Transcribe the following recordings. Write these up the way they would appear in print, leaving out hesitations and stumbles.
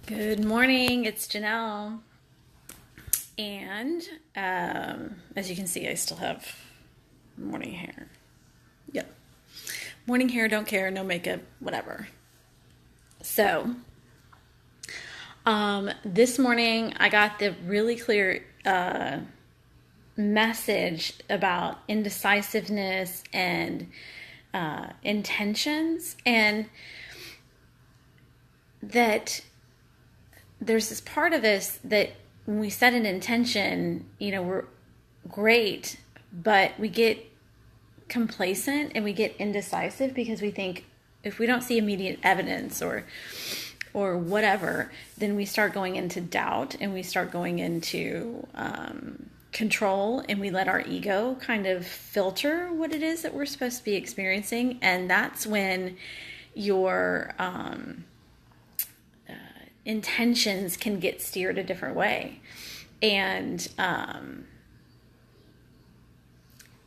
Good morning, it's Janelle. And as you can see, I still have morning hair. Yep. Morning hair, don't care, no makeup, whatever. So, this morning I got the really clear message about indecisiveness and intentions, and that there's this part of us that when we set an intention, we're great, but we get complacent and we get indecisive because we think if we don't see immediate evidence or whatever, then we start going into doubt and we start going into control, and we let our ego kind of filter what it is that we're supposed to be experiencing. And that's when your intentions can get steered a different way. And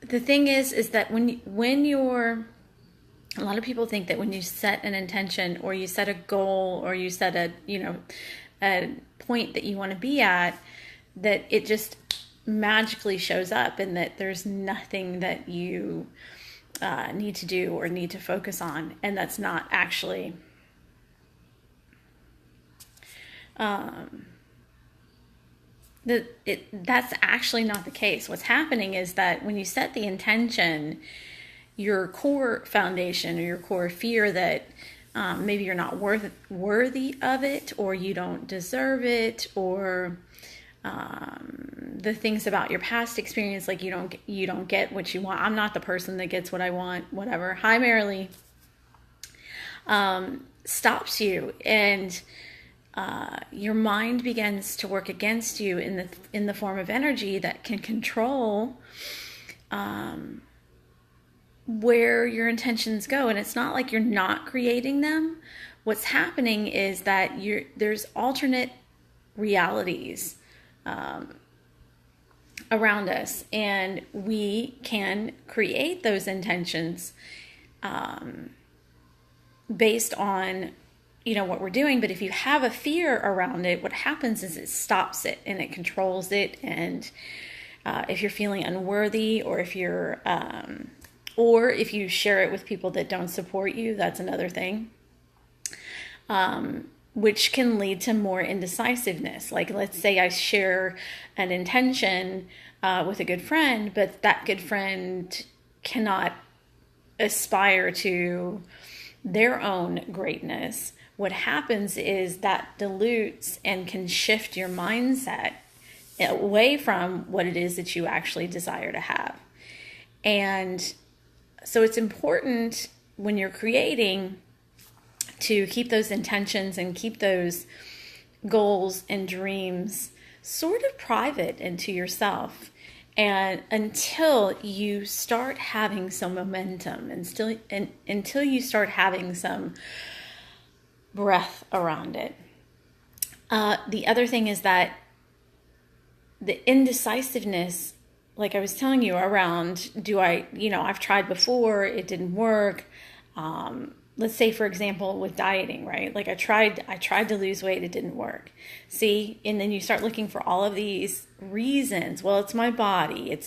the thing is that when you're, a lot of people think that when you set an intention or you set a goal or you set a point that you want to be at, that it just magically shows up, and that there's nothing that you need to do or need to focus on. And that's not actually that's actually not the case. What's happening is that when you set the intention, your core foundation or your core fear that maybe you're not worthy of it, or you don't deserve it, or the things about your past experience, like you don't get what you want. I'm not the person that gets what I want, whatever. Hi, Marilee. Stops you, and your mind begins to work against you in the form of energy that can control where your intentions go. And it's not like you're not creating them. What's happening is that there's alternate realities around us, and we can create those intentions based on what we're doing. But if you have a fear around it, what happens is it stops it and it controls it. And if you're feeling unworthy, or if you're or if you share it with people that don't support you, that's another thing, which can lead to more indecisiveness. Like, let's say I share an intention with a good friend, but that good friend cannot aspire to their own greatness. What happens is that dilutes and can shift your mindset away from what it is that you actually desire to have. And so it's important when you're creating to keep those intentions and keep those goals and dreams sort of private and to yourself, and until you start having some momentum and until you start having some breath around it. The other thing is that the indecisiveness, like I was telling you, around I've tried before, it didn't work. Let's say, for example, with dieting, right? Like I tried to lose weight, it didn't work. See, and then you start looking for all of these reasons. Well, it's my body.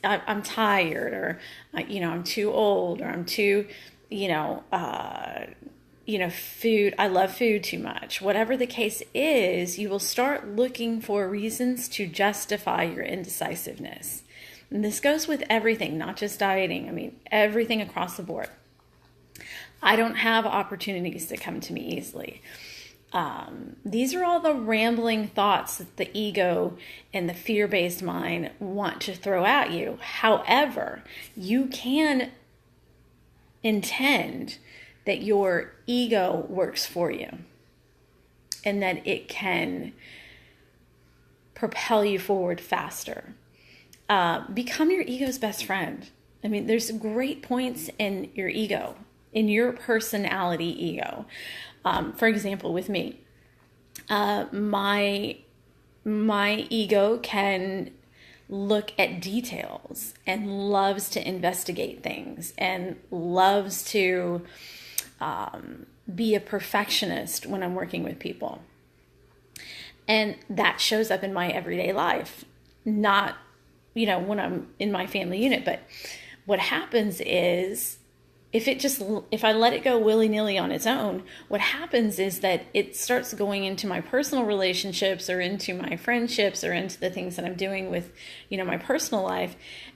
I'm tired, or I'm too old, or I'm too, food. I love food too much. Whatever the case is, you will start looking for reasons to justify your indecisiveness. And this goes with everything, not just dieting. I mean, everything across the board. I don't have opportunities that come to me easily. These are all the rambling thoughts that the ego and the fear-based mind want to throw at you. However, you can intend that your ego works for you and that it can propel you forward faster. Become your ego's best friend. I mean, there's great points in your ego, in your personality ego. For example, with me, my ego can look at details and loves to investigate things and loves to be a perfectionist when I'm working with people. And that shows up in my everyday life, not, when I'm in my family unit. But what happens is, if I let it go willy-nilly on its own, what happens is that it starts going into my personal relationships or into my friendships or into the things that I'm doing with, my personal life,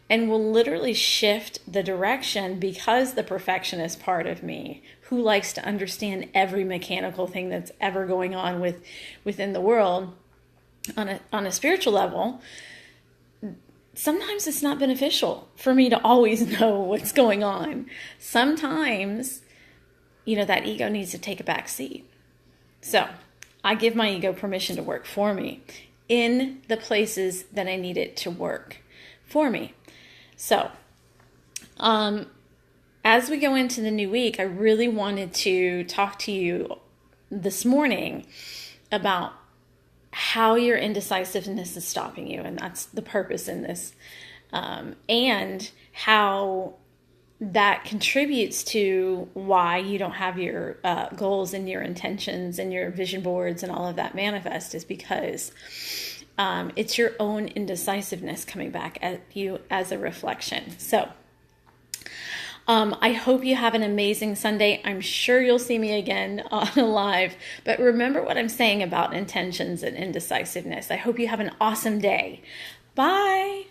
and will literally shift the direction, because the perfectionist part of me, who likes to understand every mechanical thing that's ever going on within the world on a spiritual level, sometimes it's not beneficial for me to always know what's going on. Sometimes, that ego needs to take a back seat. So I give my ego permission to work for me in the places that I need it to work for me. So, as we go into the new week, I really wanted to talk to you this morning about how your indecisiveness is stopping you, and that's the purpose in this, and how that contributes to why you don't have your goals and your intentions and your vision boards and all of that manifest, is because it's your own indecisiveness coming back at you as a reflection. So I hope you have an amazing Sunday. I'm sure you'll see me again on a live, but remember what I'm saying about intentions and indecisiveness. I hope you have an awesome day. Bye.